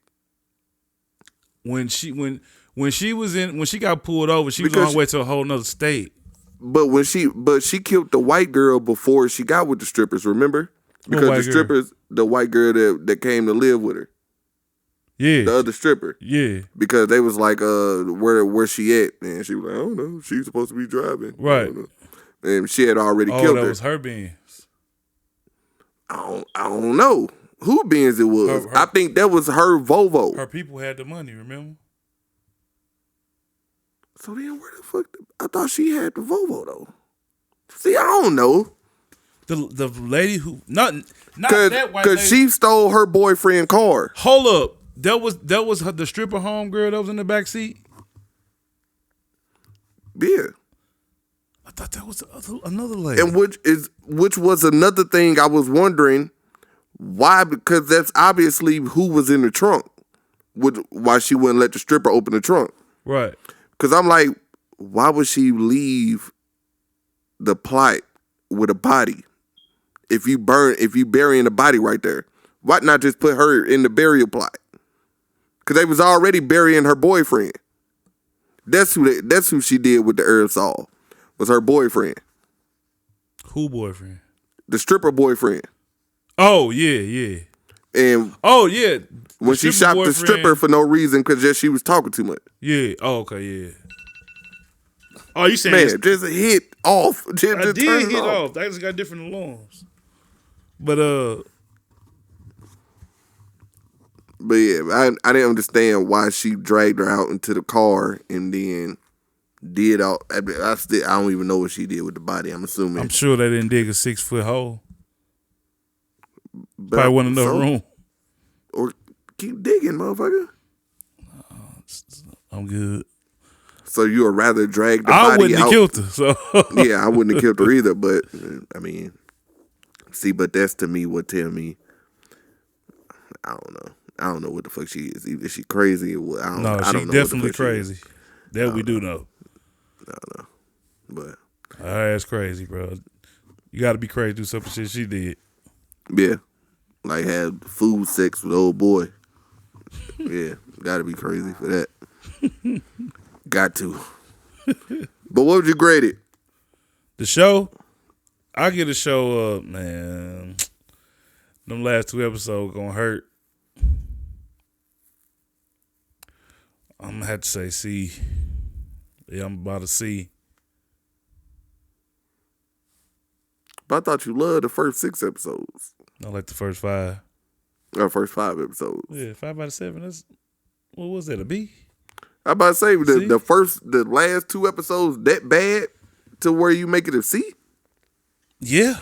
Speaker 2: When she got pulled over, she was on her way to a whole nother state.
Speaker 1: But she killed the white girl before she got with the strippers, remember? Because the white girl that came to live with her.
Speaker 2: Yeah.
Speaker 1: The other stripper.
Speaker 2: Yeah.
Speaker 1: Because they was like, where she at? And she was like, I don't know. She's supposed to be driving.
Speaker 2: Right.
Speaker 1: And she had already killed her.
Speaker 2: Oh, that was her Benz.
Speaker 1: I don't know who Benz it was. I think that was her Volvo.
Speaker 2: Her people had the money, remember?
Speaker 1: So then where the fuck? I thought she had the Volvo though. See, I don't know.
Speaker 2: The lady who not that white lady.
Speaker 1: Because she stole her boyfriend's car.
Speaker 2: Hold up. That was the stripper homegirl that was in the back seat?
Speaker 1: Yeah.
Speaker 2: I thought that was another lady.
Speaker 1: And which was another thing I was wondering why, because that's obviously who was in the trunk. Why she wouldn't let the stripper open the trunk.
Speaker 2: Right.
Speaker 1: Because I'm like, why would she leave the plot with a body? If you burying the body right there, why not just put her in the burial plot? Because they was already burying her boyfriend. That's who she did with the herb saw. Was her boyfriend.
Speaker 2: Who boyfriend?
Speaker 1: The stripper boyfriend.
Speaker 2: Oh, yeah.
Speaker 1: And
Speaker 2: yeah.
Speaker 1: When she shot the stripper for no reason because she was talking too much.
Speaker 2: Yeah. Oh, okay, yeah. Oh, you saying
Speaker 1: man, just hit off.
Speaker 2: I did hit off. I just got different alarms. But
Speaker 1: yeah, I didn't understand why she dragged her out into the car and then did all. I don't even know what she did with the body. I'm assuming.
Speaker 2: I'm sure they didn't dig a 6-foot hole. But probably wasn't enough room.
Speaker 1: Or keep digging, motherfucker.
Speaker 2: I'm good.
Speaker 1: So you would rather drag the body out?
Speaker 2: I wouldn't have killed her. So
Speaker 1: yeah, I wouldn't have killed her either. But I mean, see, but that's to me what tell me. I don't know. I don't know what the fuck she is. Either she crazy or I don't know.
Speaker 2: She's definitely crazy. That we do know.
Speaker 1: I don't know. But
Speaker 2: that's crazy, bro. You got to be crazy to do some shit she did.
Speaker 1: Yeah. Like had food sex with old boy. Yeah. Got to be crazy for that. Got to. But what would you grade it?
Speaker 2: The show? I get a show up, man. Them last 2 episodes gonna hurt. I'm gonna have to say C. Yeah, I'm about to C.
Speaker 1: But I thought you loved the first 6 episodes.
Speaker 2: I like the first 5.
Speaker 1: Or first 5 episodes.
Speaker 2: Yeah, 5 out of 7. That's, what was that, a B?
Speaker 1: I about to say the last 2 episodes that bad to where you make it a C?
Speaker 2: Yeah.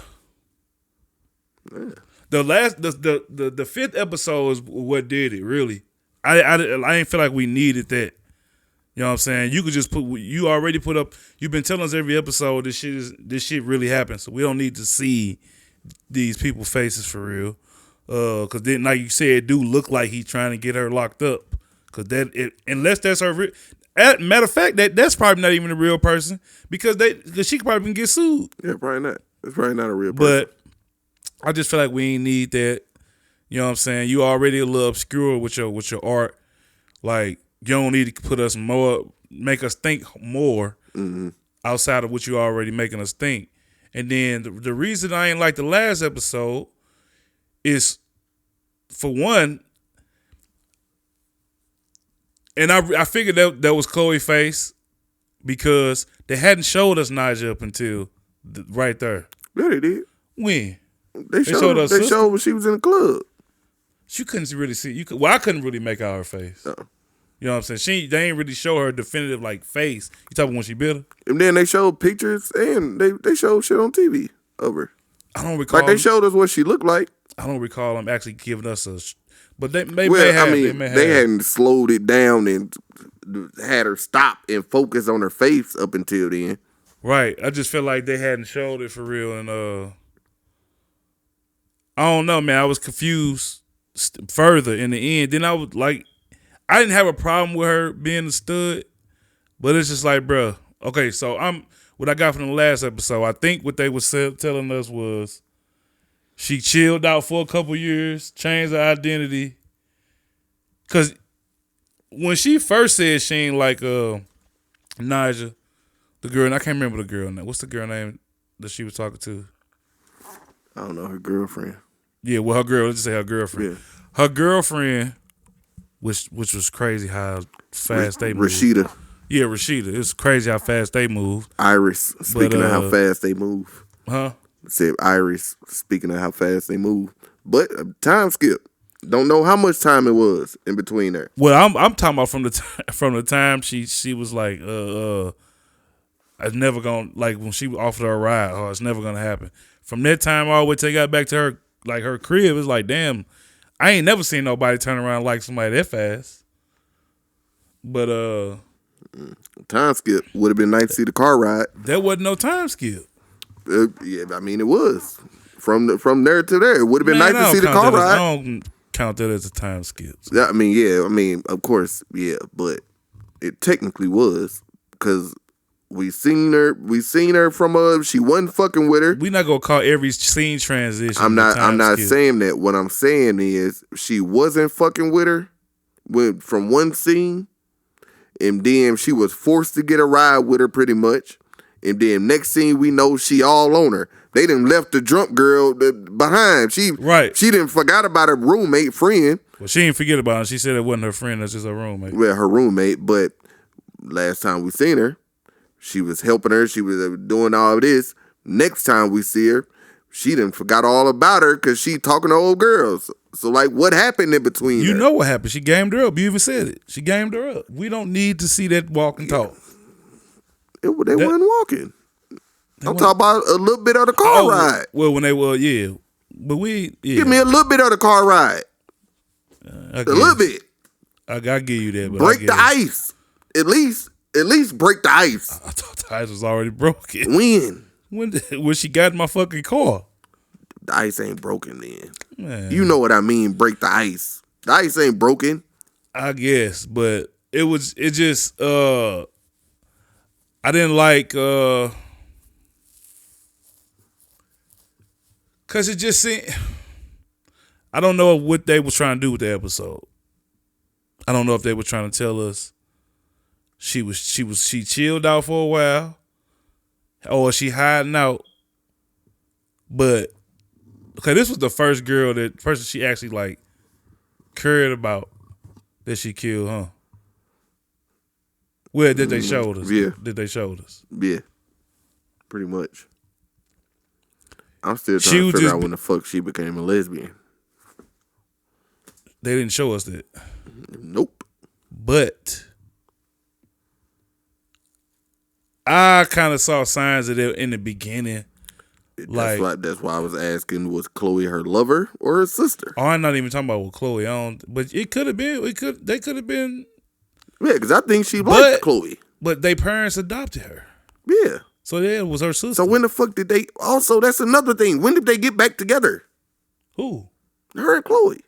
Speaker 2: The 5th episode is what did it, really. I didn't feel like we needed that. You know what I'm saying? You could just you already put up, you've been telling us every episode this shit really happened, so we don't need to see these people's faces for real. Cause then, like you said, it do look like he's trying to get her locked up. Cause unless that's her matter of fact, that's probably not even a real person because she could probably get sued.
Speaker 1: Yeah, probably not. It's probably not a real person. But
Speaker 2: I just feel like we ain't need that. You know what I'm saying? You already a little obscure with your art. Like, you don't need to put us more, make us think more outside of what you already making us think. And then the reason I ain't like the last episode is for one, and I figured that was Chloe's face because they hadn't showed us Naja up until right there.
Speaker 1: Yeah, they did.
Speaker 2: When?
Speaker 1: They showed us. They showed when she was in the club.
Speaker 2: You couldn't really see. I couldn't really make out her face. You know what I'm saying? They ain't really show her definitive like face. You talking when she bit her?
Speaker 1: And then they showed pictures and they showed shit on TV of her.
Speaker 2: I don't recall.
Speaker 1: Like they showed us what she looked like.
Speaker 2: I don't recall them actually giving us a. But they
Speaker 1: hadn't slowed it down and had her stop and focus on her face up until then.
Speaker 2: Right. I just feel like they hadn't showed it for real, and I don't know, man. I was confused further in the end. Then I was like, I didn't have a problem with her being a stud, but it's just like, bruh. Okay, so what I got from the last episode. I think what they was telling us was she chilled out for a couple years, changed her identity, cause when she first said she ain't like Naja, the girl, and I can't remember the girl name. What's the girl name that she was talking to?
Speaker 1: I don't know, her girlfriend.
Speaker 2: Yeah, well, her girl. Let's just say her girlfriend. Yeah. Her girlfriend, which was crazy how fast they moved.
Speaker 1: Rashida.
Speaker 2: Yeah, Rashida. It's crazy how fast they moved.
Speaker 1: Iris, speaking of how fast they move.
Speaker 2: Huh?
Speaker 1: Said Iris, speaking of how fast they move. But time skip. Don't know how much time it was in between there.
Speaker 2: Well, I'm talking about from the time she was like, it's never gonna, like when she offered her a ride, it's never gonna happen. From that time all the way till they got back to her, like her crib, it's like, damn, I ain't never seen nobody turn around like somebody that fast. But
Speaker 1: time skip would have been nice to see the car ride.
Speaker 2: There wasn't no time skip.
Speaker 1: Yeah, I mean it was from there to there. It would have been nice to see the car ride.
Speaker 2: I don't count that as a time skip.
Speaker 1: Yeah, I mean, of course, yeah, but it technically was because we seen her from she wasn't fucking with her.
Speaker 2: We not gonna call every scene transition.
Speaker 1: I'm not saying that. What I'm saying is she wasn't fucking with her from one scene, and then she was forced to get a ride with her pretty much, and then next scene we know she all on her. They done left the drunk girl behind. She didn't forgot about her roommate friend.
Speaker 2: Well, she didn't forget about her. She said it wasn't her friend. That's just her roommate.
Speaker 1: Well, her roommate. But last time we seen her, she was helping her. She was doing all of this. Next time we see her, she done forgot all about her because she talking to old girls. So, like, what happened in between?
Speaker 2: You know what happened. She gamed her up. You even said it. She gamed her up. We don't need to see that walk and talk.
Speaker 1: They wasn't walking. I'm talking about a little bit of the car ride.
Speaker 2: Well, when they were, yeah. But give
Speaker 1: me a little bit of the car ride. A little bit.
Speaker 2: I give you that. But
Speaker 1: break the ice. At least break the ice.
Speaker 2: I thought the ice was already broken. When she got in my fucking car.
Speaker 1: The ice ain't broken then.
Speaker 2: Man.
Speaker 1: You know what I mean, break the ice. The ice ain't broken.
Speaker 2: I guess, but it just I didn't like cause it just seemed, I don't know what they were trying to do with the episode. I don't know if they were trying to tell us she chilled out for a while or she hiding out. But okay, this was the first person she actually like cared about that she killed, huh? Well, did they show us?
Speaker 1: Yeah.
Speaker 2: Did they show us?
Speaker 1: Yeah. Pretty much. I'm still trying to figure out when the fuck she became a lesbian.
Speaker 2: They didn't show us that.
Speaker 1: Nope.
Speaker 2: But I kind of saw signs of it in the beginning.
Speaker 1: That's why I was asking, was Chloe her lover or her sister?
Speaker 2: Oh, I'm not even talking about with Chloe. But it could have been. They could have been.
Speaker 1: Yeah, because I think she liked Chloe.
Speaker 2: But their parents adopted her.
Speaker 1: Yeah.
Speaker 2: So yeah, it was her sister.
Speaker 1: So when the fuck did they? Also, that's another thing. When did they get back together?
Speaker 2: Who?
Speaker 1: Her and Chloe.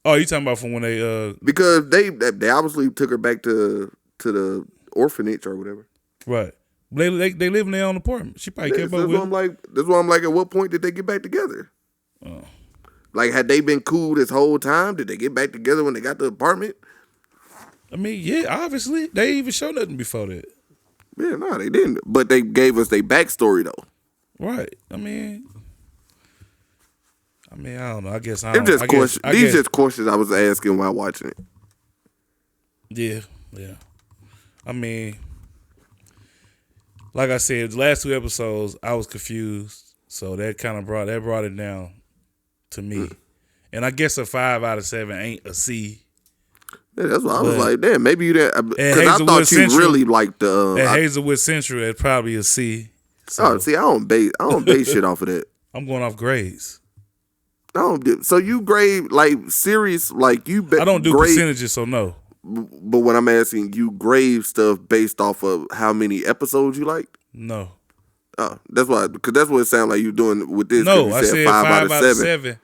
Speaker 2: Oh, you talking about from when they?
Speaker 1: Because they obviously took her back to the orphanage or whatever.
Speaker 2: Right. They live in their own apartment. She probably kept up with him.
Speaker 1: That's why I'm like, at what point did they get back together?
Speaker 2: Oh.
Speaker 1: Like, had they been cool this whole time? Did they get back together when they got the apartment?
Speaker 2: I mean, yeah, obviously. They even showed nothing before that.
Speaker 1: Yeah, no, they didn't. But they gave us their backstory, though.
Speaker 2: Right. I mean, I mean, I don't know. I guess I
Speaker 1: It's
Speaker 2: don't.
Speaker 1: just
Speaker 2: I
Speaker 1: questions.
Speaker 2: guess, I
Speaker 1: These
Speaker 2: guess,
Speaker 1: just questions I was asking while watching it.
Speaker 2: yeah. I mean, like I said, the last 2 episodes, I was confused. So that kind of brought it down to me. And I guess a 5 out of 7 ain't a C.
Speaker 1: Yeah, that's why I was like, damn, maybe you didn't. Because I
Speaker 2: Hazelwood
Speaker 1: thought you
Speaker 2: Central-
Speaker 1: really liked the.
Speaker 2: At Hazelwood Central, it's probably a C. So
Speaker 1: See, I don't base shit off of that.
Speaker 2: I'm going off grades.
Speaker 1: So you grade like series, like you.
Speaker 2: I don't do
Speaker 1: grade,
Speaker 2: percentages, so no.
Speaker 1: But when I'm asking, you grade stuff based off of how many episodes you liked.
Speaker 2: No.
Speaker 1: Oh, that's why. Because that's what it sounded like you doing with this.
Speaker 2: No,
Speaker 1: you
Speaker 2: I said 5 out of 7.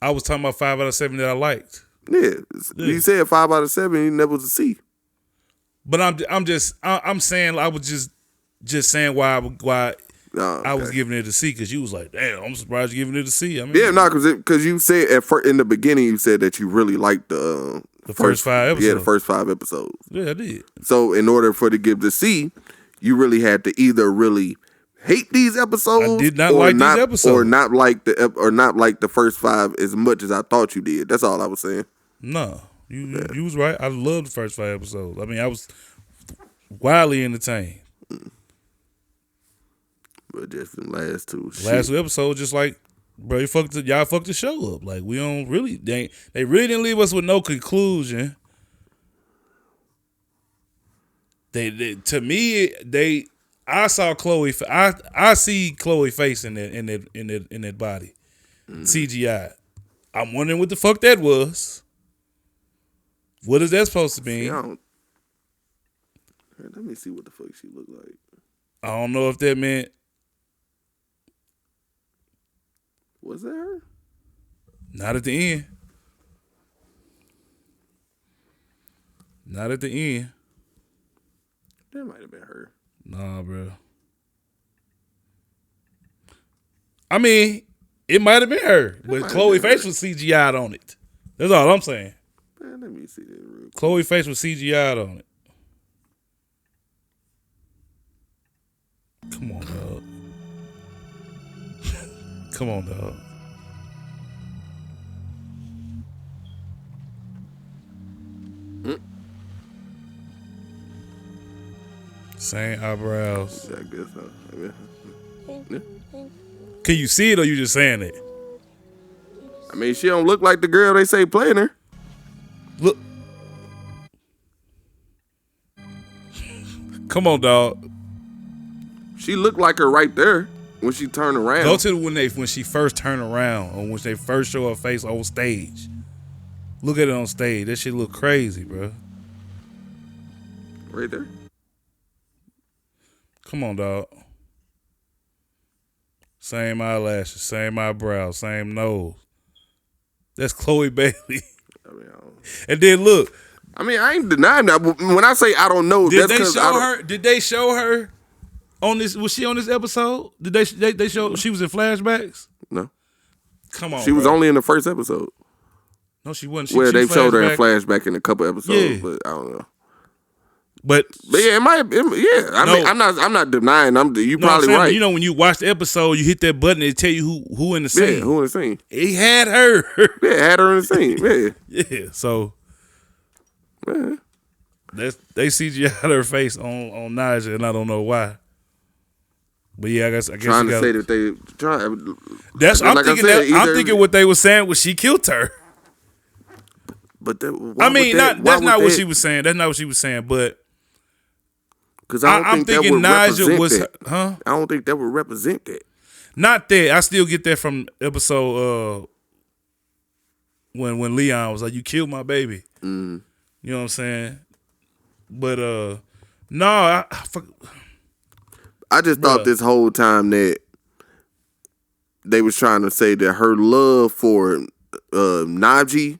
Speaker 2: I was talking about 5 out of 7 that I liked.
Speaker 1: Yeah, you said 5 out of 7. You never was a C.
Speaker 2: But I'm saying I was just saying why I was giving it a C, because you was like, damn, I'm surprised you're giving it a C. I mean,
Speaker 1: yeah, no, because you said in the beginning you said that you really liked the
Speaker 2: first 5 episodes.
Speaker 1: Yeah, the first 5 episodes.
Speaker 2: Yeah, I did.
Speaker 1: So in order for to give the C, you really had to either really hate these episodes.
Speaker 2: I did not like these episodes,
Speaker 1: or not like the first 5 as much as I thought you did. That's all I was saying.
Speaker 2: No, you was right. I loved the first 5 episodes. I mean, I was wildly entertained.
Speaker 1: But just the last 2.
Speaker 2: Last 2 episodes, just like, bro, y'all fucked the show up. Like, we don't really, they really didn't leave us with no conclusion. I saw Chloe. I see Chloe face in that body, CGI. I'm wondering what the fuck that was. What is that supposed to mean?
Speaker 1: Let me see what the fuck she looked like.
Speaker 2: I don't know if that meant.
Speaker 1: Was that her?
Speaker 2: Not at the end. Not at the end.
Speaker 1: That might have been her.
Speaker 2: Nah, bro. I mean, it might have been her, but Chloe face was CGI'd on it. That's all I'm saying.
Speaker 1: Man, let me see that real quick.
Speaker 2: Chloe face was CGI'd on it. Come on, dog. Come on, dog. Same eyebrows.
Speaker 1: I guess so. Yeah.
Speaker 2: Can you see it, or you just saying it?
Speaker 1: I mean, she don't look like the girl they say playing her.
Speaker 2: Look. Come on, dog.
Speaker 1: She looked like her right there when she turned around.
Speaker 2: Go to when she first turned around, or when they first show her face on stage. Look at it on stage. That shit look crazy, bro.
Speaker 1: Right there.
Speaker 2: Come on, dog. Same eyelashes, same eyebrows, same nose. That's Chloe Bailey.
Speaker 1: I mean,
Speaker 2: and then look.
Speaker 1: I mean, I ain't denying that. But when I say I don't know,
Speaker 2: did
Speaker 1: that's because
Speaker 2: Did they show her on this? Was she on this episode? Did they show she was in flashbacks?
Speaker 1: No.
Speaker 2: Come on.
Speaker 1: She was only in the first episode.
Speaker 2: No, she wasn't.
Speaker 1: Where they showed her in flashback in a couple episodes, but I don't know.
Speaker 2: But
Speaker 1: yeah, it might. Yeah, I mean, I'm not denying. You probably right.
Speaker 2: You know, when you watch the episode, you hit that button and it tell you who in the scene.
Speaker 1: Yeah, who in the scene?
Speaker 2: He had her.
Speaker 1: Yeah, had her in the scene. Yeah.
Speaker 2: Yeah. So.
Speaker 1: Yeah.
Speaker 2: They CGI'd her face on Naja, and I don't know why. But yeah, I guess
Speaker 1: trying to say that they try.
Speaker 2: That's I'm thinking what they were saying was she killed her.
Speaker 1: But
Speaker 2: that's not what she was saying. That's not what she was saying. But
Speaker 1: because I'm thinking
Speaker 2: Naja was,
Speaker 1: I don't think that would represent that.
Speaker 2: Not that. I still get that from episode when Leon was like, "You killed my baby."
Speaker 1: Mm.
Speaker 2: You know what I'm saying? But no,
Speaker 1: I just thought this whole time that they was trying to say that her love for Najee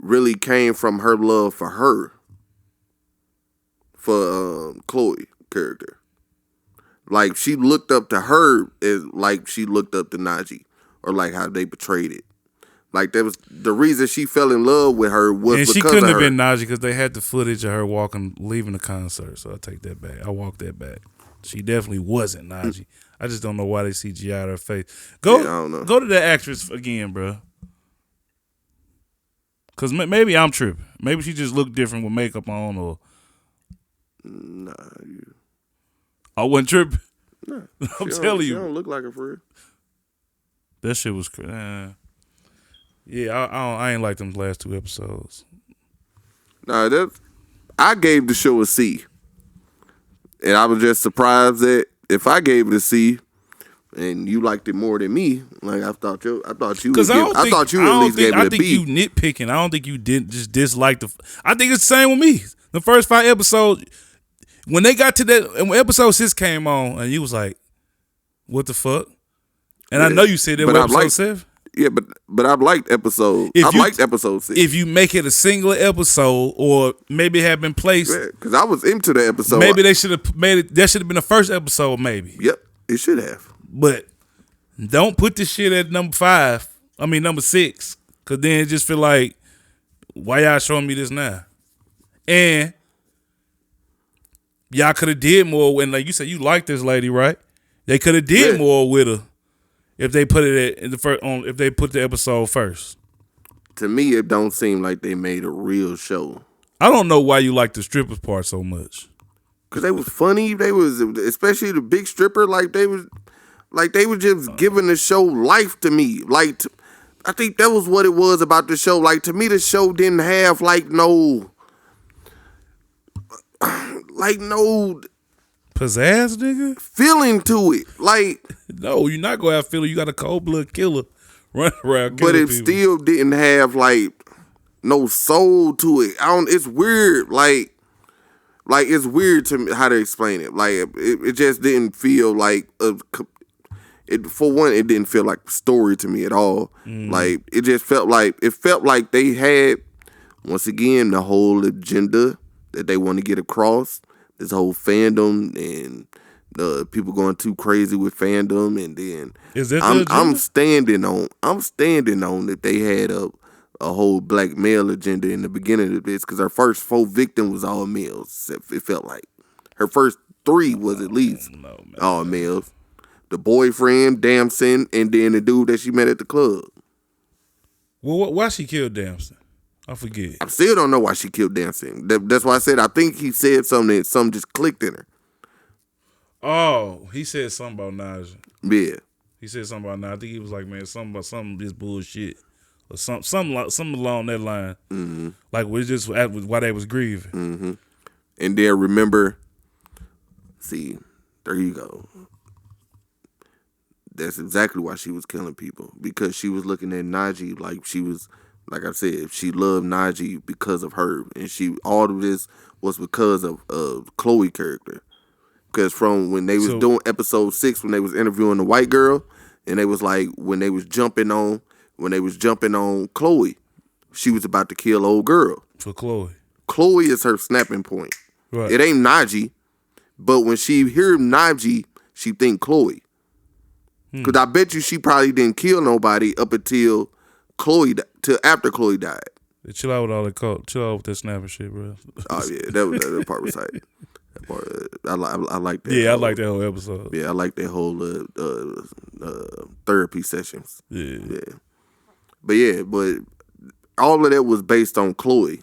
Speaker 1: really came from her love for her, for Chloe character. Like she looked up to her as like she looked up to Najee, or like how they portrayed it. Like that was the reason she fell in love with her was because
Speaker 2: she couldn't
Speaker 1: of
Speaker 2: have
Speaker 1: her.
Speaker 2: been Najee because they had the footage of her leaving the concert. So I take that back. I walk that back. She definitely wasn't Najee. I just don't know why they CGI'd her face.
Speaker 1: Yeah, I don't know.
Speaker 2: Go to that actress again, bro. Cause maybe I'm tripping. Maybe she just looked different with makeup on, or
Speaker 1: nah,
Speaker 2: I wasn't tripping.
Speaker 1: Nah,
Speaker 2: I'm telling you,
Speaker 1: she don't look like her for real.
Speaker 2: That shit was crazy. Yeah, I ain't like them last 2 episodes.
Speaker 1: Nah, I gave the show a C, and I was just surprised that if I gave it a C, and you liked it more than me, like I thought you would at least gave it a B.
Speaker 2: I think you nitpicking. I don't think you didn't just dislike the. I think it's the same with me. The first 5 episodes, when they got to that, and when episode 6 came on, and you was like, "What the fuck?" And I know you said that was episode 7.
Speaker 1: Yeah, but I've liked episode. I liked episode 6.
Speaker 2: If you make it a single episode, or maybe have been placed,
Speaker 1: because I was into the episode.
Speaker 2: Maybe they should have made it. That should have been the first episode. Maybe.
Speaker 1: Yep, it should have.
Speaker 2: But don't put this shit at number 6, because then it just feel like, why y'all showing me this now? And y'all could have did more when, like you said, you like this lady, right? They could have did more with her if they put it in the first. If they put the episode first.
Speaker 1: To me, it don't seem like they made a real show.
Speaker 2: I don't know why you like the strippers part so much.
Speaker 1: Cause they was funny. They was, especially the big stripper. Like they was just giving the show life to me. I think that was what it was about the show. Like, to me, the show didn't have no
Speaker 2: pizzazz, nigga,
Speaker 1: feeling to it. Like,
Speaker 2: no, you're not gonna have feeling. You got a cold blood killer running around,
Speaker 1: but it
Speaker 2: people.
Speaker 1: Still didn't have no soul to it. It's weird. Like it's weird to me how to explain it. Like it just didn't feel like for one, it didn't feel like a story to me at all. Like it just felt like they had, once again, the whole agenda that they want to get across. This whole fandom and people going too crazy with fandom, and then I'm standing on that they had a whole black male agenda in the beginning of this, because her first 4 victims was all males. It felt like her first 3 was at least all males. The boyfriend, Damson, and then the dude that she met at the club.
Speaker 2: Well, why she killed Damson? I forget.
Speaker 1: I still don't know why she killed Damson. That's why I said I think he said something that something just clicked in her.
Speaker 2: Oh, he said something about Naja.
Speaker 1: Yeah.
Speaker 2: He said something about Naja. I think he was like, man, something about some of this bullshit. Or something along that line. Mm-hmm. Like, it was just why they was grieving.
Speaker 1: Mm-hmm. And then remember, see, there you go. That's exactly why she was killing people, because she was looking at Najee like she was, like I said, she loved Najee because of her, and all of this was because of Chloe character. Because from when they was doing episode 6, when they was interviewing the white girl, and they was like, when they was jumping on Chloe, she was about to kill old girl.
Speaker 2: For Chloe.
Speaker 1: Chloe is her snapping point.
Speaker 2: Right.
Speaker 1: It ain't Najee, but when she hear Najee, she think Chloe. Because I bet you she probably didn't kill nobody up until till after Chloe died.
Speaker 2: Yeah, chill out with all that chill out with that snapping shit, bro.
Speaker 1: Oh yeah, that part was tight. That part, I like that.
Speaker 2: Yeah, I like that whole episode.
Speaker 1: Yeah, I like that whole therapy sessions.
Speaker 2: Yeah.
Speaker 1: But all of that was based on Chloe.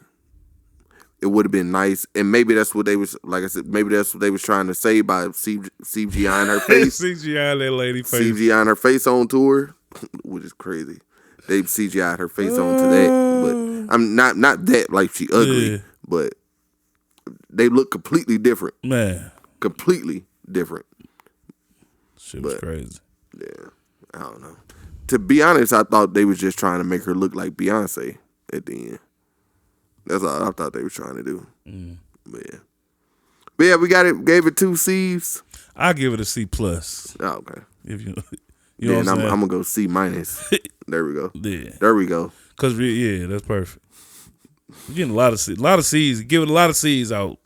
Speaker 1: It would have been nice, and maybe that's what they was, like I said, maybe that's what they was trying to say by CGIing her face.
Speaker 2: CGIing that lady face.
Speaker 1: CGIing her face on tour, which is crazy. They CGI'd her face onto that, but I'm not that like she ugly, but they look completely different.
Speaker 2: Man,
Speaker 1: completely different.
Speaker 2: Shit was crazy.
Speaker 1: Yeah, I don't know. To be honest, I thought they was just trying to make her look like Beyonce at the end. That's all I thought they were trying to do. But yeah, we got it. Gave it 2 C's.
Speaker 2: I give it a C plus.
Speaker 1: Oh, okay.
Speaker 2: If you
Speaker 1: know what I'm gonna go C minus. There we go.
Speaker 2: Yeah,
Speaker 1: there we go.
Speaker 2: Cause that's perfect. We're getting a lot of C's. Give it a lot of C's out.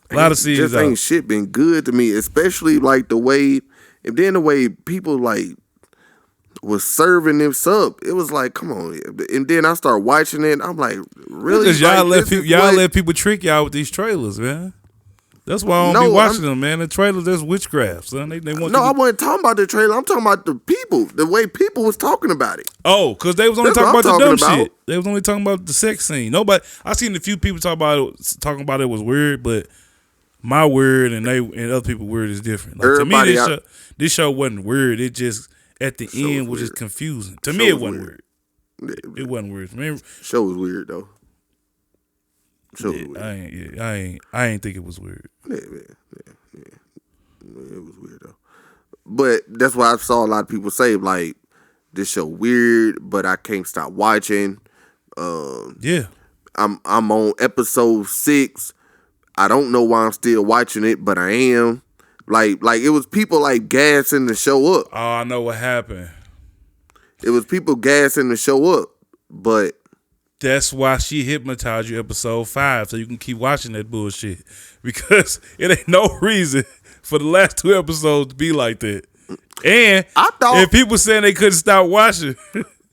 Speaker 2: A lot of C's
Speaker 1: just
Speaker 2: out.
Speaker 1: Ain't shit been good to me, especially like the way people like was serving this up. It was like, come on. And then I start watching it. I'm like, really?
Speaker 2: Because y'all let people trick y'all with these trailers, man. That's why I don't be watching them, man. The trailers, that's witchcraft, son. They want.
Speaker 1: No, I wasn't talking about the trailer. I'm talking about the people, the way people was talking about it.
Speaker 2: Oh, because they was only talking about the dumb shit. They was only talking about the sex scene. Nobody. I seen a few people talking about it was weird, but my word and other people's word is different. Like, to me, this show wasn't weird. It just at the end was just confusing. To me, it wasn't weird. It wasn't weird. I mean,
Speaker 1: show was weird though.
Speaker 2: I ain't think it was weird.
Speaker 1: Yeah. It was weird though. But that's why I saw a lot of people say like this show weird, but I can't stop watching.
Speaker 2: Yeah.
Speaker 1: I'm on episode 6. I don't know why I'm still watching it, but I am. Like it was people like gassing the show up.
Speaker 2: Oh, I know what happened.
Speaker 1: It was people gassing the show up, but
Speaker 2: that's why she hypnotized you episode 5, so you can keep watching that bullshit. Because it ain't no reason for the last 2 episodes to be like that. And if people saying they couldn't stop watching.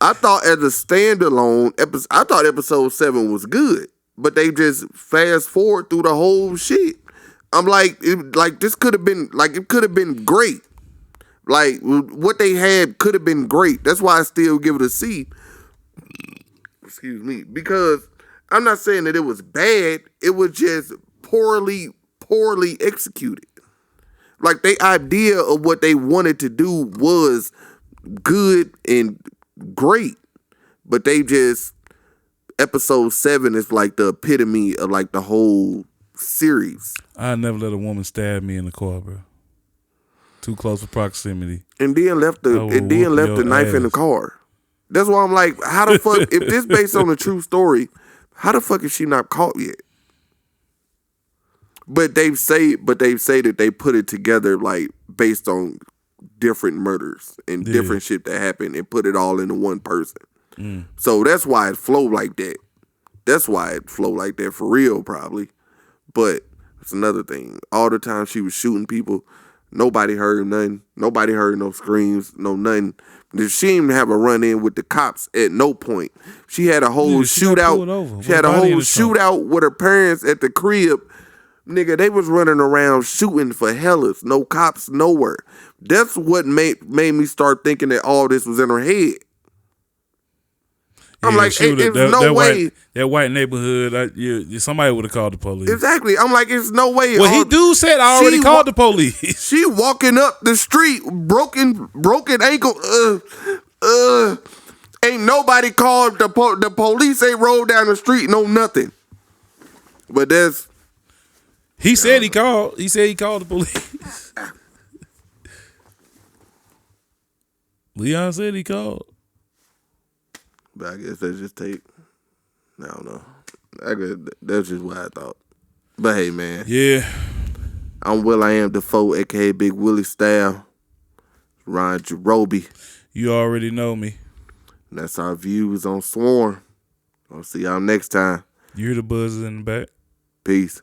Speaker 1: I thought as a standalone episode, I thought episode 7 was good, but they just fast forward through the whole shit. I'm like, this could have been, like, it could have been great. Like, what they had could have been great. That's why I still give it a C. Excuse me. Because I'm not saying that it was bad. It was just poorly executed. Like, the idea of what they wanted to do was good and great. But they just, episode 7 is like the epitome of like the whole series.
Speaker 2: I never let a woman stab me in the car, bro. Too close for proximity.
Speaker 1: And then left the knife in the car. That's why I'm like, how the fuck, if this based on a true story, how the fuck is she not caught yet? But they say that they put it together like based on different murders and different shit that happened and put it all into one person. So that's why it flowed like that. That's why it flowed like that for real, probably. But it's another thing. All the time she was shooting people, nobody heard nothing. Nobody heard no screams, no nothing. She didn't even have a run-in with the cops at no point. She had a whole shootout. She had a whole shootout with her parents at the crib. Nigga, they was running around shooting for hellas. No cops nowhere. That's what made me start thinking that all this was in her head. I'm like, there's no way.
Speaker 2: That white neighborhood, somebody would have called the police.
Speaker 1: Exactly. I'm like, there's no way.
Speaker 2: Well, he do said I already called the police.
Speaker 1: She walking up the street, broken ankle. Ain't nobody called the police. Ain't rolled down the street. No nothing. But that's.
Speaker 2: He said he called. He said he called the police. Leon said he called.
Speaker 1: But I guess that's just tape. I don't know. That's just what I thought. But hey, man.
Speaker 2: Yeah.
Speaker 1: I'm Will.I.Am Defoe, a.k.a. Big Willie Style. Ryan Jarobi.
Speaker 2: You already know me.
Speaker 1: And that's our views on Swarm. I'll see y'all next time.
Speaker 2: You hear the buzzers in the back?
Speaker 1: Peace.